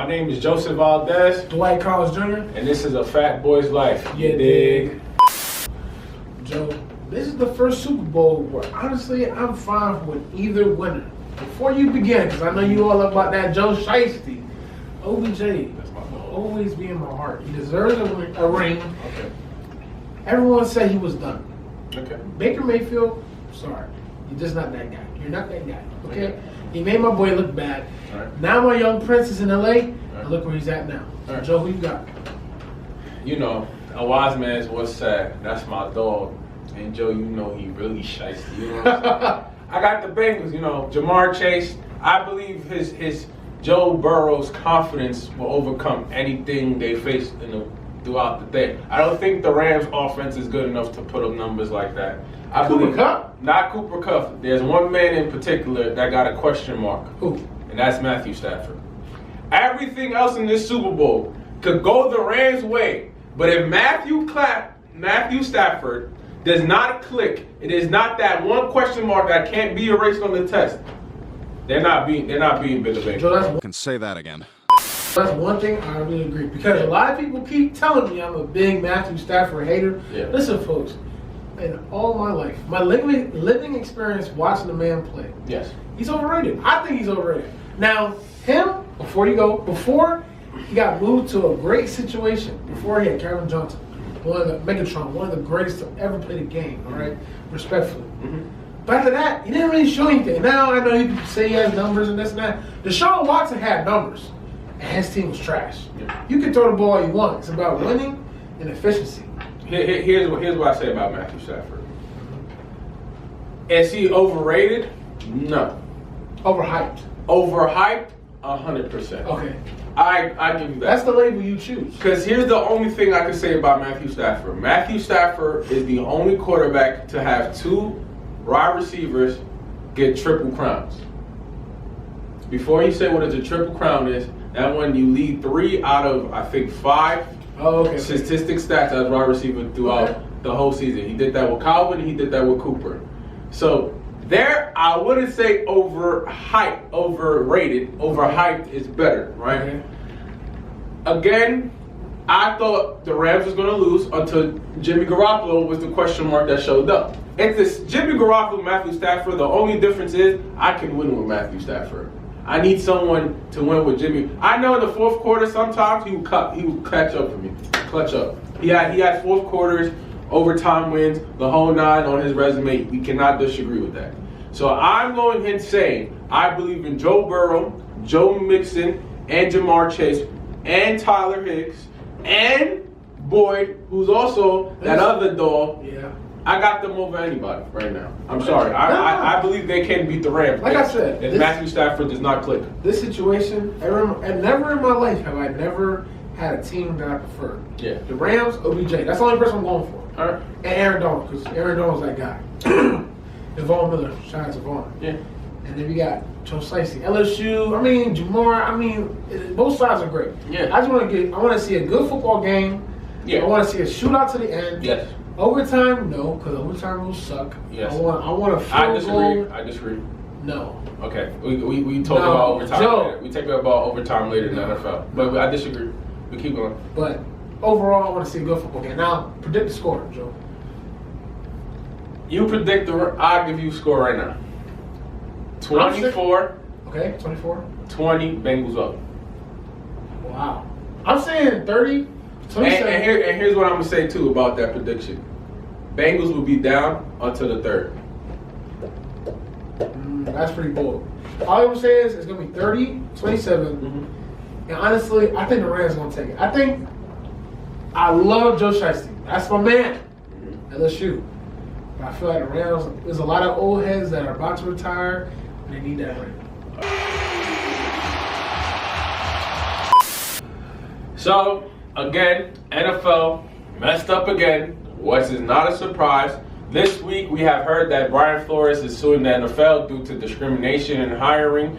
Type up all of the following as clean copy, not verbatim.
My name is Joseph Valdez. Dwight Collins Jr. And this is a Fat Boy's Life. You dig? Joe, this is the first Super Bowl where honestly I'm fine with either winner. Before you begin, because I know you all about that Joe Shiesty, OBJ will always be in my heart. He deserves a ring. Okay. Everyone said he was done. Okay. Baker Mayfield, sorry. You're just not that guy. You're not that guy. Okay? He made my boy look bad. Right. Now my young prince is in LA, right. and look where he's at now. Right. Joe, who you got? You know, a wise man's what's sad. That's my dog. And Joe, you know he really shiesty. You know what I'm saying? I got the Bengals, you know, Jamar Chase. I believe his Joe Burrow's confidence will overcome anything they face throughout the day. I don't think the Rams' offense is good enough to put up numbers like that. I believe not Cooper Kupp. There's one man in particular that got a question mark. Who? And that's Matthew Stafford. Everything else in this Super Bowl could go the Rams' way, but if Matthew Stafford does not click, it is not that one question mark that can't be erased on the test. They're not being Bill Bengals. Joe, Can say that again. That's one thing I really agree, because a lot of people keep telling me I'm a big Matthew Stafford hater. Yeah. Listen, folks, in all my life, my living experience watching the man play, Yes. he's overrated. I think he's overrated. Now, him, before he got moved to a great situation, before he had Karen Johnson, one of the Megatron, one of the greatest to ever play the game, all right? Respectfully. Mm-hmm. But after that, he didn't really show anything. Now I know you can say he has numbers and this and that. Deshaun Watson had numbers, and his team was trash. Yeah. You can throw the ball all you want. It's about winning and efficiency. Here's what I say about Matthew Stafford. Is he overrated? No. Overhyped. Overhyped? 100%. Okay. I give you that. That's the label you choose. Because here's the only thing I can say about Matthew Stafford. Matthew Stafford is the only quarterback to have two wide receivers get triple crowns. Before you say what a triple crown is, that when you lead 3 out of, I think, 5 statistic stats as wide receiver throughout the whole season. He did that with Calvin, and he did that with Cooper. So there, I wouldn't say overrated. Overhyped is better, right? Okay. Again, I thought the Rams was going to lose until Jimmy Garoppolo was the question mark that showed up. It's this Jimmy Garoppolo, Matthew Stafford. The only difference is I can win with Matthew Stafford. I need someone to win with Jimmy. I know in the fourth quarter sometimes he would catch up for me, clutch up. He had fourth quarters, overtime wins, the whole 9 on his resume. We cannot disagree with that. So I'm going ahead saying I believe in Joe Burrow, Joe Mixon, and Jamar Chase, and Tyler Hicks, and Boyd, who's also that other dog. Yeah. I got them over anybody right now. I'm sorry. I believe they can beat the Rams. Like I said, if Matthew Stafford does not click. This situation, and never in my life have I never had a team that I prefer. Yeah. The Rams, OBJ. That's the only person I'm going for. All right. And Aaron Donald, because Aaron Donald's that guy. And Vaughn Miller. Shout out to Vaughn. Yeah. And then we got Joe Shiesty, LSU. I mean, Jamar. Both sides are great. Yeah. I want to see a good football game. Yeah. I want to see a shootout to the end. Yes. Overtime, no, because overtime will suck. Yes. I want a field goal. I disagree. No. Okay. We talk about overtime later. We talk about overtime later in the NFL. But I disagree. We keep going. But overall, I want to see a good football game. Now, predict the score, Joe. You predict I'll give you a score right now. 24. Okay, 24. 20, Bengals up. Wow. I'm saying 30, 27. And here's what I'm going to say, too, about that prediction. Bengals will be down until the 3rd. That's pretty bold. All I'm going to say is it's going to be 30, 27. Mm-hmm. And honestly, I think the Rams are going to take it. I love Joe Shiesty. That's my man. LSU. But I feel like the Rams, there's a lot of old heads that are about to retire, and they need that ring. So, again, NFL messed up again, which is not a surprise. This week, we have heard that Brian Flores is suing the NFL due to discrimination in hiring.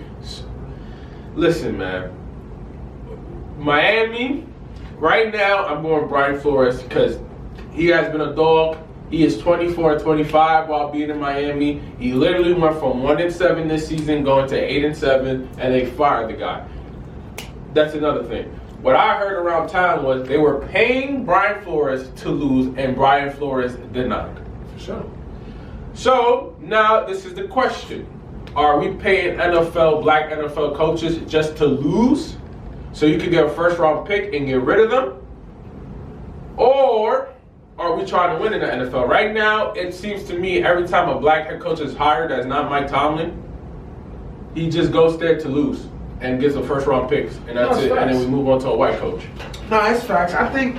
Listen, man. Miami, right now, I'm going Brian Flores because he has been a dog. He is 24-25 while being in Miami. He literally went from 1-7 this season, going to 8-7, and they fired the guy. That's another thing. What I heard around town was they were paying Brian Flores to lose, and Brian Flores denied. For sure. So now this is the question: are we paying black NFL coaches just to lose, so you can get a first-round pick and get rid of them, or are we trying to win in the NFL? Right now, it seems to me every time a black head coach is hired that's not Mike Tomlin, he just goes there to lose and gets the first-round picks, and that's it. And then we move on to a white coach. No, it's facts. I think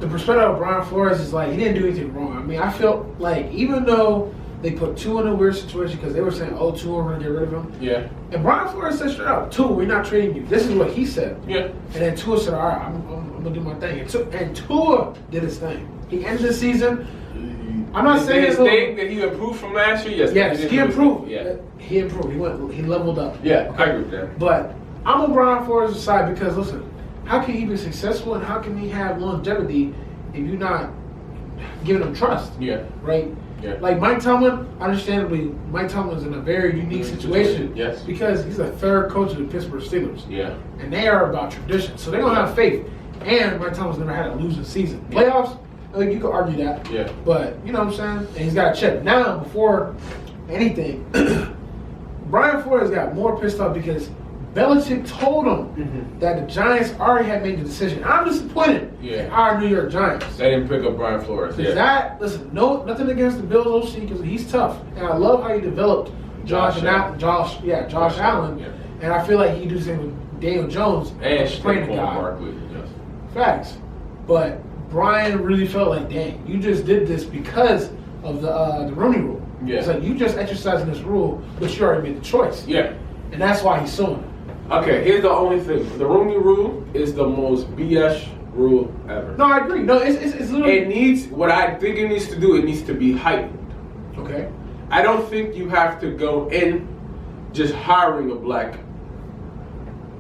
the perspective of Brian Flores is like he didn't do anything wrong. I mean, I feel like even though they put Tua in a weird situation because they were saying, "Oh, Tua, we're gonna get rid of him." Yeah. And Brian Flores said straight out, "Tua, we're not trading you." This is what he said. Yeah. And then Tua said, "All right, I'm gonna do my thing." And Tua did his thing. He ended the season. I'm not saying his thing that he improved from last year. Yes, he improved. Yeah, he improved. He leveled up. Yeah, I agree with that. But I'm on Brian Flores' side because listen, how can he be successful and how can he have longevity if you're not giving him trust? Yeah. Right? Yeah. Like Mike Tomlin, understandably, Mike Tomlin's in a very unique situation. Yes. Because he's the third coach of the Pittsburgh Steelers. Yeah. And they are about tradition. So they're going to have faith. And Mike Tomlin's never had a losing season. Playoffs, you could argue that. Yeah. But, you know what I'm saying? And he's got a check. Now, before anything, Brian Flores got more pissed off because Belichick told him that the Giants already had made the decision. I'm disappointed in our New York Giants. They didn't pick up Brian Flores. Yeah. Listen, nothing against the Bills OC because he's tough. And I love how he developed Josh Allen. Yeah. And I feel like he do the same with Daniel Jones. And Saquon Barkley. Yes. Facts. But Brian really felt like, dang, you just did this because of the Rooney Rule. Yeah. It's like you just exercising this rule, but you already made the choice. Yeah. And that's why he's suing. Okay, here's the only thing. The Rooney Rule is the most BS rule ever. No, I agree. No, it's literally... It needs, what I think it needs to do, it needs to be heightened. Okay. I don't think you have to go in just hiring a black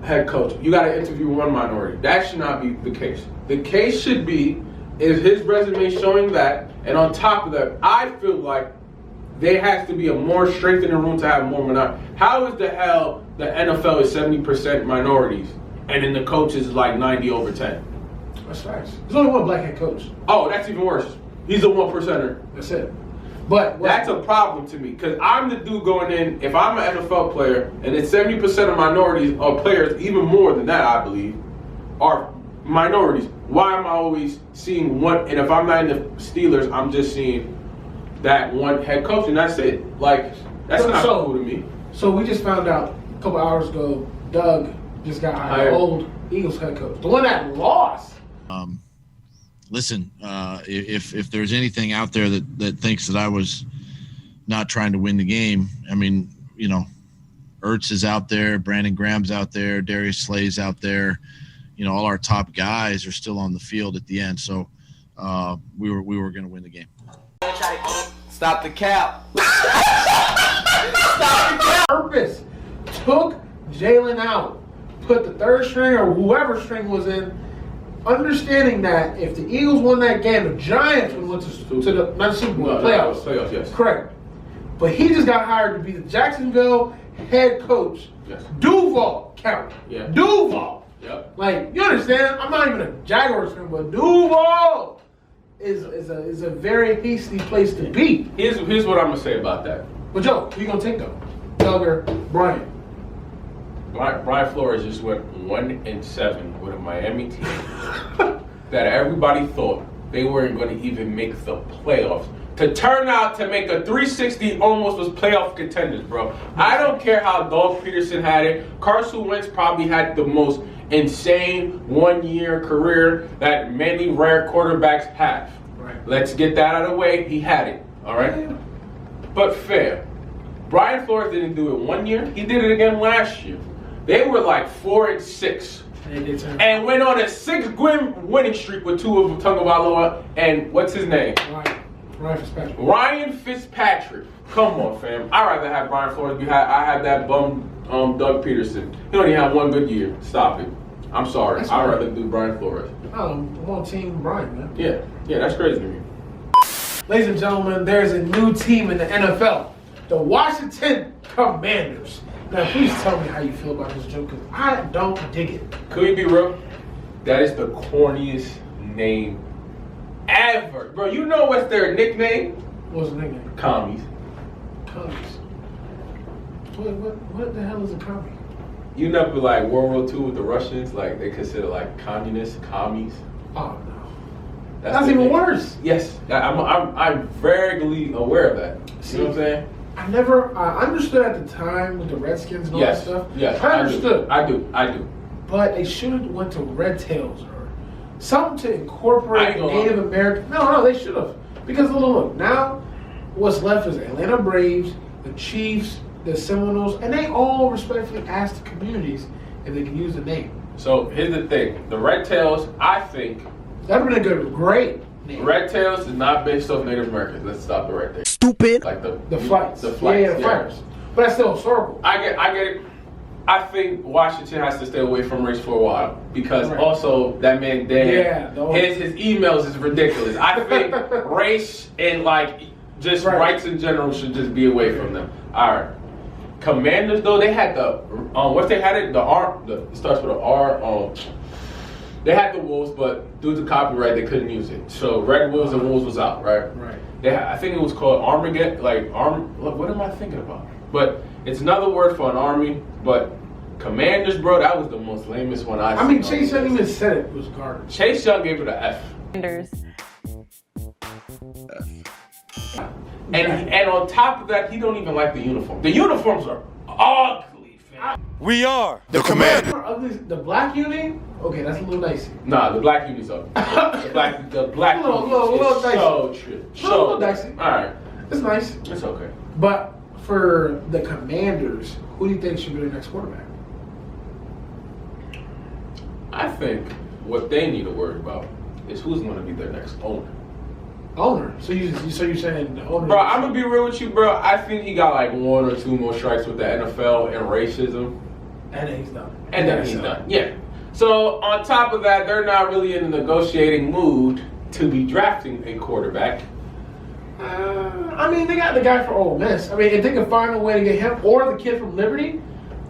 head coach. You got to interview one minority. That should not be the case. The case should be, is his resume showing that, and on top of that, I feel like there has to be a more strength in the room to have more minority. How is the hell the NFL is 70% minorities, and then the coach is like 90/10? That's facts. There's only one black head coach. Oh, that's even worse. He's a 1%er. That's it. But that's a problem to me, because I'm the dude going in, if I'm an NFL player, and it's 70% of minorities or players, even more than that, I believe, are minorities. Why am I always seeing one? And if I'm not in the Steelers, I'm just seeing that one head coach, and that's it. Like, that's not cool to me. So we just found out a couple hours ago, Doug just got hired, old Eagles head coach, the one that lost. Listen, if there's anything out there that thinks that I was not trying to win the game, I mean, you know, Ertz is out there, Brandon Graham's out there, Darius Slay's out there. You know, all our top guys are still on the field at the end. So we were going to win the game. Stop the cap. Purpose took Jalen out, put the third string or whoever string was in, understanding that if the Eagles won that game, the Giants would went to the not the Super Bowl, playoffs. Playoffs, yes. Correct. But he just got hired to be the Jacksonville head coach. Yes. Duval County. Yeah. Duval. Yep. Like, you understand? I'm not even a Jaguars fan, but Duval is a very hasty place to be. Here's what I'm gonna say about that. But Joe, who you gonna take though? Doug or Brian? Brian Flores just went 1-7 with a Miami team that everybody thought they weren't going to even make the playoffs. To turn out to make a 360 almost was playoff contenders, bro. I don't care how Doug Peterson had it. Carson Wentz probably had the most insane one-year career that many rare quarterbacks have. Right. Let's get that out of the way. He had it, all right? Yeah. But fair. Brian Flores didn't do it 1 year. He did it again last year. They were like 4-6. And went on a 6-game winning streak with two of them, Tagovailoa and what's his name? Ryan Fitzpatrick. Ryan Fitzpatrick. Come on, fam. I'd rather have Brian Flores. I had that bum Doug Peterson. He only had 1 good year. Stop it. I'm sorry. I'd rather do Brian Flores. I'm on team Brian, man. Yeah, that's crazy to me. Ladies and gentlemen, there's a new team in the NFL. The Washington Commanders. Now, please tell me how you feel about this joke, because I don't dig it. Could we be real? That is the corniest name ever. Bro, you know what's their nickname? What's the nickname? Commies. Commies. What the hell is a commie? You know, like World War II with the Russians, like they consider like communists, commies. Oh, no. That's even nickname. worse. Yes, I'm vaguely aware of that. You know what I'm saying? I understood at the time with the Redskins and all that stuff. Yes, I understood. I do. But they should have went to Red Tails or something to incorporate Native American. No, they should have. Because look, now what's left is Atlanta Braves, the Chiefs, the Seminoles, and they all respectfully ask the communities if they can use the name. So here's the thing: the Red Tails, I think that would have been a great name. Red Tails is not based off Native Americans. Let's stop it right there. Stupid. Like the flights. The flights. Yeah, the fighters. But that's still historical. I get it. I think Washington has to stay away from race for a while because also that man Dan, his emails is ridiculous. I think race and like just rights in general should just be away from them. All right. Commanders though, they had the what they had it it starts with an R. They had the Wolves, but due to copyright they couldn't use it. So Red Wolves and Wolves was out, right? Right. I think it was called Armageddon, what am I thinking about? But it's another word for an army, but Commanders, bro, that was the most lamest one I mean, Chase Young even said it was garbage. Chase Young gave it an F. And on top of that, he don't even like the uniform. The uniforms are ugly, fam. We are the Commanders. The black uni? Okay, that's a little dicey. Nah, the black uni's ugly. the black uni is so true. A little dicey. All right. It's nice. It's okay. But for the Commanders, who do you think should be their next quarterback? I think what they need to worry about is who's going to be their next owner. Owner? So you're saying the owner? Bro, I'm going to be real with you, bro. I think he got like 1 or 2 more strikes with the NFL and racism. And then he's done. And then he's done. Yeah. So on top of that, they're not really in a negotiating mood to be drafting a quarterback. I mean, they got the guy for Ole Miss. I mean, if they can find a way to get him or the kid from Liberty.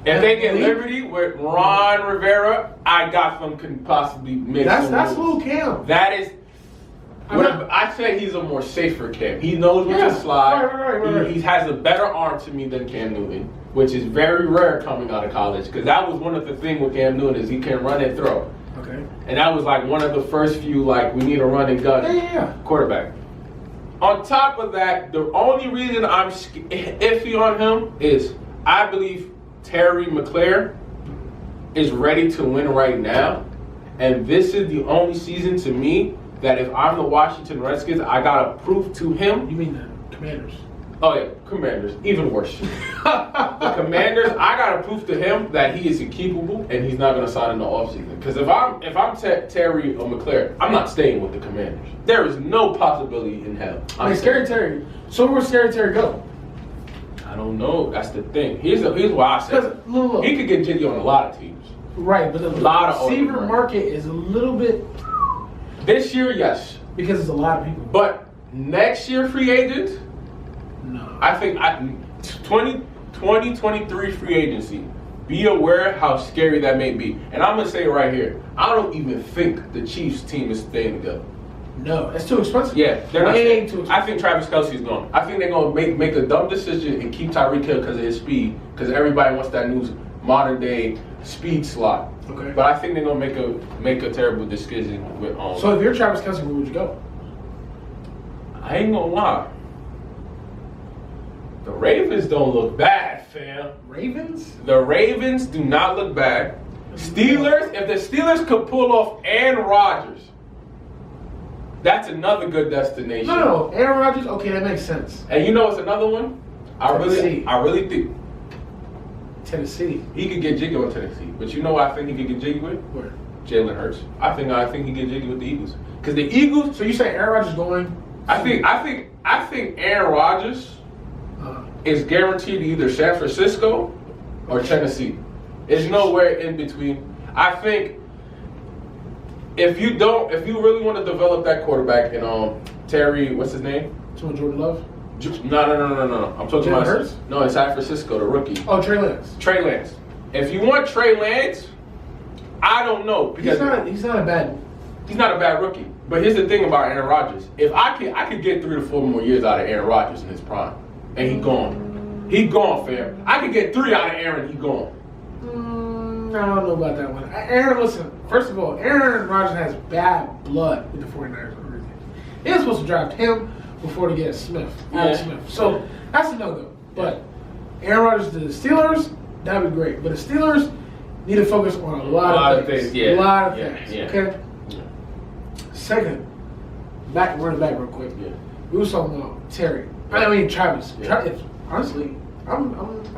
If they get Liberty with Ron Rivera, I got them can possibly make some That's moves. Lil Cam. That is. I'd say he's a more safer Cam. He knows when to slide. Right. He has a better arm to me than Cam Newton, which is very rare coming out of college. Because that was one of the things with Cam Newton is he can run and throw. Okay. And that was like one of the first few we need a run and gun quarterback. On top of that, the only reason I'm iffy on him is I believe Terry McLaurin is ready to win right now. And this is the only season to me that if I'm the Washington Redskins, I gotta prove to him. You mean the Commanders? Oh yeah, Commanders. Even worse. The Commanders, I gotta prove to him that he is incapable and he's not gonna sign in the offseason. Because if I'm Terry or McLaurin, I'm not staying with the Commanders. There is no possibility in hell. Scary Terry. So where's Scary Terry go? I don't know. That's the thing. Here's why I said he could get jiggy on a lot of teams. Right, but the receiver market is a little bit. This year, yes. Because it's a lot of people. But next year, free agent? No. I think 2023 free agency. Be aware how scary that may be. And I'm going to say it right here. I don't even think the Chiefs team is staying together. No, it's too expensive. Yeah, they're not. Way too expensive. I think Travis Kelce's gone. I think they're going to make a dumb decision and keep Tyreek Hill because of his speed. Because everybody wants that new modern day speed slot. Okay. But I think they're going to make a terrible decision with So if you're Travis Kelce, where would you go? I ain't going to lie. The Ravens don't look bad, fam. Ravens? The Ravens do not look bad. Steelers, if the Steelers could pull off Aaron Rodgers, that's another good destination. No, Aaron Rodgers, okay, that makes sense. And you know what's another one? I really think Tennessee. He could get jiggy on Tennessee. But you know what I think he could get jiggy with? Where? Jalen Hurts. I think he could get jiggy with the Eagles. Because the Eagles. So you say Aaron Rodgers going? I think Aaron Rodgers is guaranteed to either San Francisco or Tennessee. There's nowhere in between. I think if you really want to develop that quarterback and Terry, what's his name? Jordan Love? No. I'm talking Jalen about Hurts? no, it's San Francisco, the rookie. Oh, Trey Lance. Trey Lance. If you want Trey Lance, I don't know because He's not a bad. he's not a bad rookie. But here's the thing about Aaron Rodgers. If I could get 3 to 4 more years out of Aaron Rodgers in his prime, and he gone. He gone, fam. I could get 3 out of Aaron. He gone. I don't know about that one. Aaron, listen. First of all, Aaron Rodgers has bad blood with the 49ers and everything. They were supposed to draft him before they get Alex Smith. So that's a no-go. But Aaron Rodgers to the Steelers, that'd be great. But the Steelers need to focus on a lot of things. Yeah. A lot of things. Yeah. Okay. Yeah. Second, run it back real quick. Yeah. We were talking about Terry. I mean Travis. Yeah. Honestly, I'm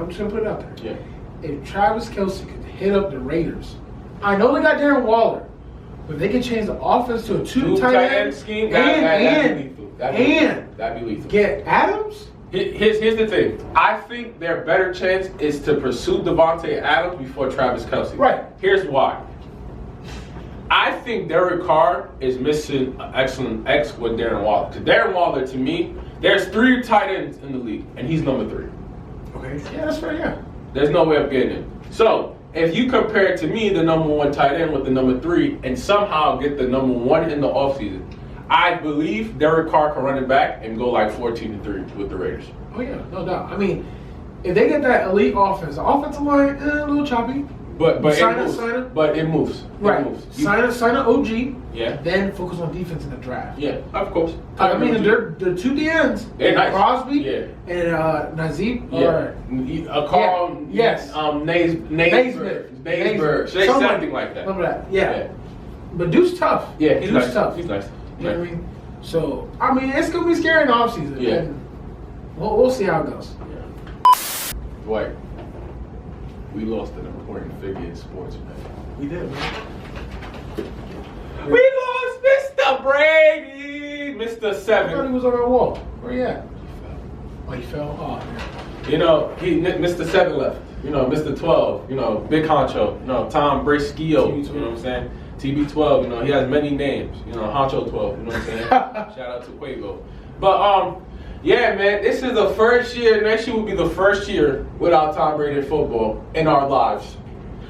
just gonna put it out there. Yeah. If Travis Kelce could hit up the Raiders, I know they got Darren Waller, but they can change the offense to a two tight end scheme. and That'd be lethal. get Adams. Here's the thing. I think their better chance is to pursue Devontae Adams before Travis Kelce. Right. Here's why. I think Derek Carr is missing an excellent X with Darren Waller. Because Darren Waller, to me, there's 3 tight ends in the league, and he's number 3. Okay. Yeah, that's fair. Yeah. There's no way of getting it. So, if you compare to me the number 1 tight end with the number 3 and somehow get the number 1 in the offseason, I believe Derek Carr can run it back and go like 14-3 with the Raiders. Oh yeah, no doubt. I mean, if they get that elite offense, the offensive line a little choppy. But Sign it it, moves. sign it. But it moves. Right. It moves. Sign an OG. Yeah. Then focus on defense in the draft. Yeah, of course. I mean, they're 2 DNs. They're nice. Crosby Yeah. and Nazeeb. Yeah. A Carl. Yes. Naisberg. Say something like that. Remember that? Yeah. But Dude's tough. Yeah, he's Dude's nice. tough. He's nice. You know what I mean? So, I mean, it's going to be scary in the offseason. Yeah. And we'll see how it goes. Dwight, we lost an important figure in sports, man. We did, man. We lost Mr. Brady, Mr. I thought 7. he was on our wall. Where he at? Oh, he fell? Oh, man. You know, Mr. 7 left. You know, Mr. 12. You know, Big Honcho. You know, Tom Briskio. You know what I'm saying? TB12. You know, he has many names. You know, Honcho 12. You know what I'm saying? Shout out to Quavo. But yeah, man, this is the first year. Next year will be the first year without Tom Brady in football in our lives.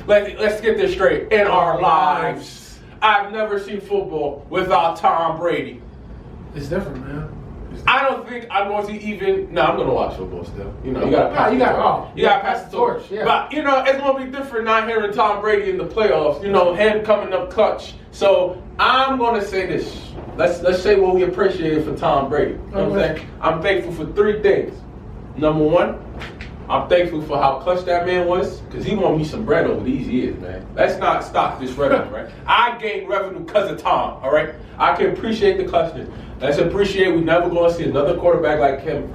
Let's get this straight. In our lives, I've never seen football without Tom Brady. It's different, man. I don't think I'm going to even. No, I'm going to watch football still. You know, you got to pass. You got to pass the torch. Yeah. But you know, it's going to be different not hearing Tom Brady in the playoffs. You know, him coming up clutch. So I'm going to say this. Let's say what we appreciate for Tom Brady. You know what I'm saying? I'm thankful for 3 things. Number 1, I'm thankful for how clutch that man was, because he won me some bread over these years, man. Let's not stop this revenue, right? I gained revenue because of Tom, all right? I can appreciate the clutchness. Let's appreciate we're never going to see another quarterback like him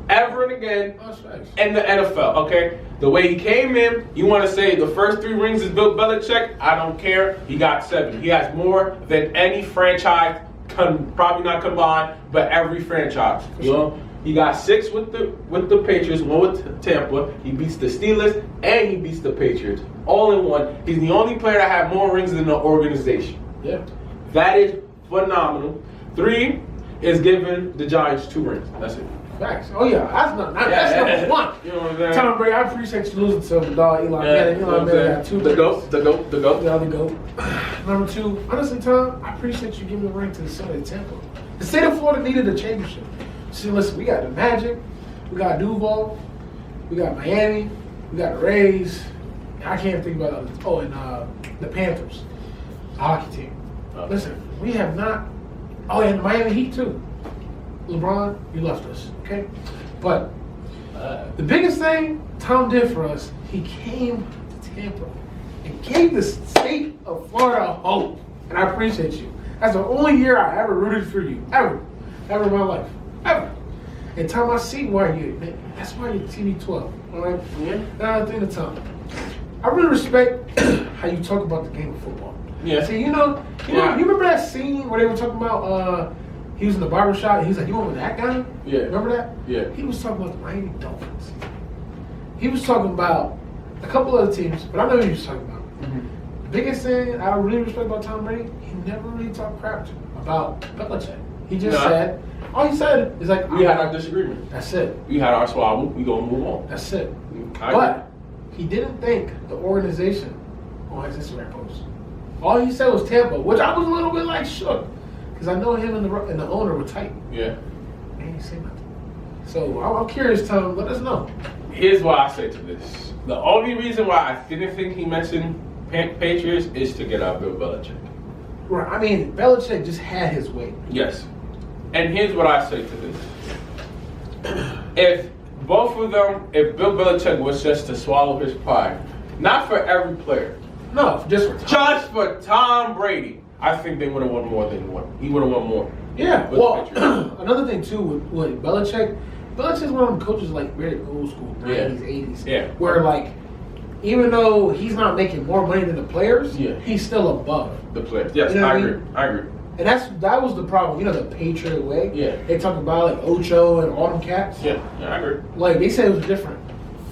ever and again in the NFL, okay? The way he came in, you want to say the first 3 rings is Bill Belichick? I don't care. He got 7. He has more than any franchise, probably not combined, but every franchise. You know, he got 6 with the Patriots, 1 with Tampa. He beats the Steelers and he beats the Patriots all in one. He's the only player that had more rings than the organization. Yeah, that is phenomenal. 3 is giving the Giants 2 rings. That's it. Facts. Oh yeah, that's number 1. You know what I'm saying? Tom Brady, I appreciate you losing to the dog Eli Manning. Eli Manning got 2 The GOAT. The other GOAT. Number 2, honestly, Tom, I appreciate you giving the ring to the city of Tampa. The state of Florida needed a championship. See, listen, we got the Magic, we got Duval, we got Miami, we got the Rays. I can't think about others. Oh, and the Panthers, the hockey team. Listen, we have not. Oh, and the Miami Heat too. LeBron, you left us, okay? But the biggest thing Tom did for us, he came to Tampa and gave the state of Florida hope. And I appreciate you. That's the only year I ever rooted for you. Ever in my life. Ever. And Tom, I see why that's why you're TB12. All right? Yeah. Now, the thing to Tom, I really respect how you talk about the game of football. Yeah. See, you remember that scene where they were talking about he was in the barbershop and he's like, you went with that guy? Yeah. Remember that? Yeah. He was talking about the Miami Dolphins. He was talking about a couple other teams, but I know who he was talking about. The biggest thing I really respect about Tom Brady, he never really talked crap about Belichick. He just said, all he said is like, we had our disagreement. That's it. We had our squabble. We gonna move on. That's it. I But he didn't thank the organization on his Instagram post. All he said was Tampa, which I was a little bit like shook. Because I know him and the owner were tight. Yeah. He ain't say nothing. So I'm curious, Tom, let us know. Here's why I say to this. The only reason why I didn't think he mentioned Patriots is to get out Bill Belichick. Right. I mean, Belichick just had his way. Yes. And here's what I say to this. If both of them, if Bill Belichick was just to swallow his pride, not for every player, No, just for Tom. just for Tom Brady, I think they would have won more than one. He would have won more. Yeah. with the Well, Patriots. another thing too with Belichick's one of them coaches like very old school, 90s, 80s. Yeah. Where like, even though he's not making more money than the players, Yeah. he's still above. The players. Yes, You know what I I agree. mean? I agree. And that was the problem. You know, the Patriot way. Yeah. They talk about like Ocho and all them cats. Yeah, I agree. Like they said it was a different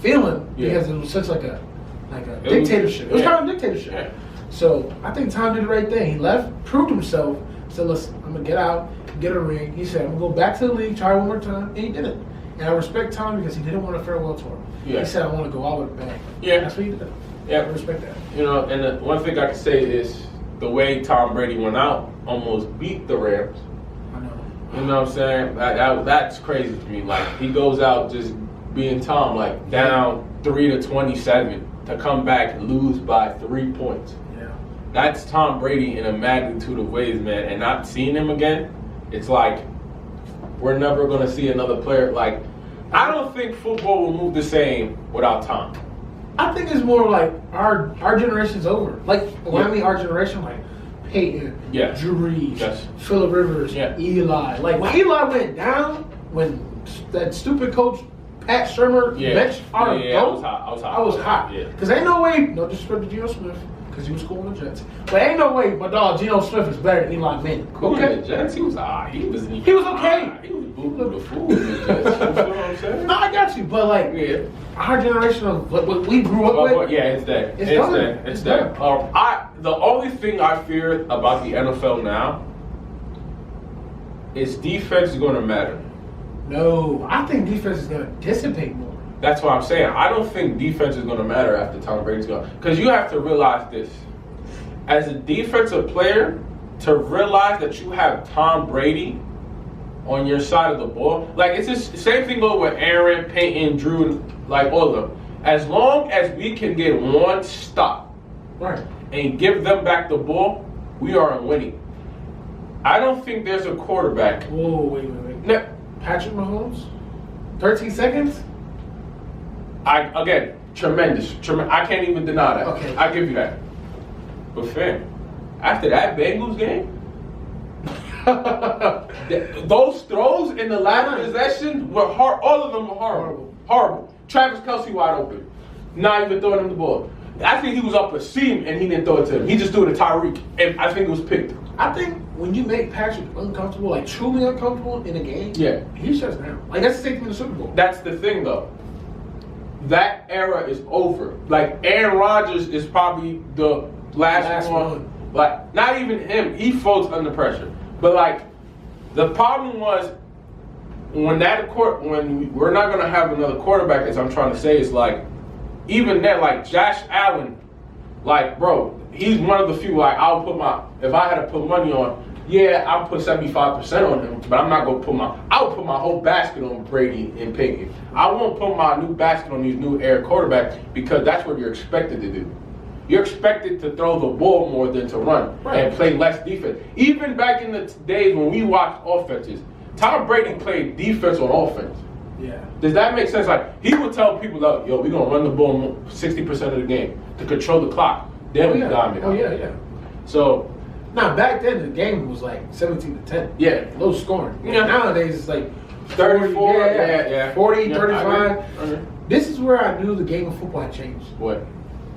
feeling Yeah. because it was such like a was- dictatorship. It was yeah. kind of a dictatorship. Yeah. So I think Tom did the right thing. He left, proved himself, said, listen, I'm gonna get out, get a ring. He said, I'm gonna go back to the league, try one more time, and he did it. And I respect Tom because he didn't want a farewell tour. Yeah. He said, I want to go out with a bang. Yeah. That's what he did. Yeah. I respect that. You know, and the one thing I can say is the way Tom Brady went out almost beat the Rams. I know. You know what I'm saying? That's crazy to me. Like, he goes out just being Tom, like, down 3-27 to come back and lose by 3 points. Yeah. That's Tom Brady in a magnitude of ways, man. And not seeing him again, it's like we're never going to see another player. Like, I don't think football will move the same without Tom. I think it's more like our generation's over. Like when I Yeah. mean our generation, like Peyton, Yeah. Drew Brees, Yes. Phillip Rivers, Yeah. Eli. Like when Eli went down, when that stupid coach Pat Shermer benched our I was GOAT, hot. I was hot. Yeah. Cause ain't no way, no disrespect to Geno Smith, cause he was cool on the Jets. But ain't no way my dog Geno Smith is better than Eli Manning. Cool Okay. in the Jets. He was He was okay. He was boo-boo the fool in the Jets. You feel what I'm saying? No, I got you, but like Yeah. our generation of what we grew up with. Yeah, it's that. It's It's done. that. It's It's that. done. The only thing I fear about the NFL now is defense is going to matter. No, I think defense is gonna dissipate more. That's what I'm saying. I don't think defense is going to matter after Tom Brady's gone. Because you have to realize this. As a defensive player, to realize that you have Tom Brady on your side of the ball, like it's the same thing go with Aaron, Peyton, Drew, like all of them. As long as we can get one stop Right. and give them back the ball, we are winning. I don't think there's a quarterback. Whoa, wait. No, Patrick Mahomes? 13 seconds? Tremendous. I can't even deny that. Okay. I give you that. But fam, after that Bengals game, those throws in the last possession were hard. All of them were horrible. Horrible. Travis Kelce wide open, not even throwing him the ball. I think he was up a seam and he didn't throw it to him. He just threw it to Tyreek, and I think it was picked. I think when you make Patrick uncomfortable, like truly uncomfortable in a game, Yeah. he shuts down. Like that's the same thing in the Super Bowl. That's the thing, though. That era is over. Like Aaron Rodgers is probably the last one. Like not even him. He folds under pressure. But like the problem was when we're not gonna have another quarterback. As I'm trying to say, is like even then, like Josh Allen, like bro, he's one of the few. Like if I had to put money on. Yeah, I'll put 75% on him, but I'm not gonna I'll put my whole basket on Brady and Peyton. I won't put my new basket on these new air quarterbacks because that's what you're expected to do. You're expected to throw the ball more than to run and play less defense. Even back in the days when we watched offenses, Tom Brady played defense on offense. Yeah. Does that make sense? Like he would tell people, like, "Yo, we're gonna run the ball 60% of the game to control the clock." Then we dominate. Oh yeah. So. Now back then the game was like 17-10. Yeah. Low scoring. Yeah. Nowadays it's like 34, 40, yeah. 40, Yeah, 35. I agree. This is where I knew the game of football had changed. What?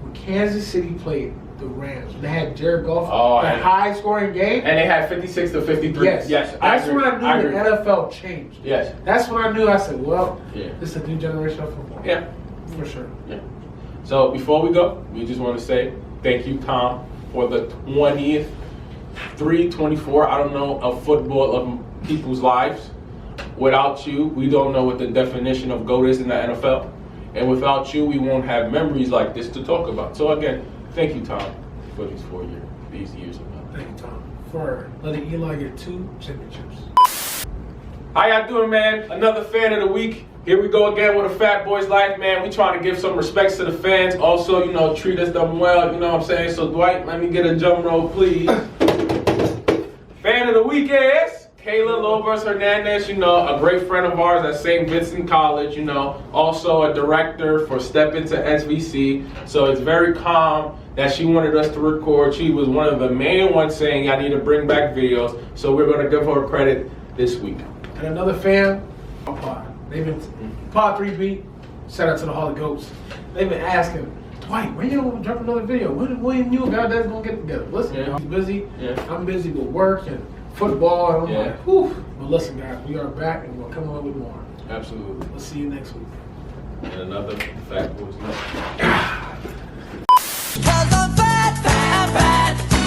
When Kansas City played the Rams, when they had Jared Goff, and- high scoring game. And they had 56 to 53. Yes. Yes. That's agree. when I knew the NFL changed. Yes. That's when I knew. I said, well, Yeah. this is a new generation of football. Yeah. For sure. Yeah. So before we go, we just want to say thank you, Tom, for the 20th 3/24, I don't know a football of people's lives. Without you, we don't know what the definition of GOAT is in the NFL. And without you, we won't have memories like this to talk about. So again, thank you, Tom, for these years of life. Thank you, Tom, for letting Eli get 2 championships. How y'all doing, man? Another fan of the week. Here we go again with a Fat Boy's Life, man. We trying to give some respects to the fans. Also, treat us them well, you know what I'm saying? So, Dwight, let me get a drum roll, please. Fan of the week is Kayla Lobers Hernandez, a great friend of ours at St. Vincent College, also a director for Step Into SVC. So it's very calm that she wanted us to record. She was one of the main ones saying, I need to bring back videos. So we're going to give her credit this week. And another fan, Pod. They've been Pod 3B. Shout out to the Harley Goats. They've been asking, Dwight, when you gonna drop another video? When you and God gonna get together? Listen, he's busy. Yeah. I'm busy with work and football. And I'm like, whew. But listen, guys, we are back and we'll come on with more. Absolutely. We'll see you next week. And another Fat Boys Night.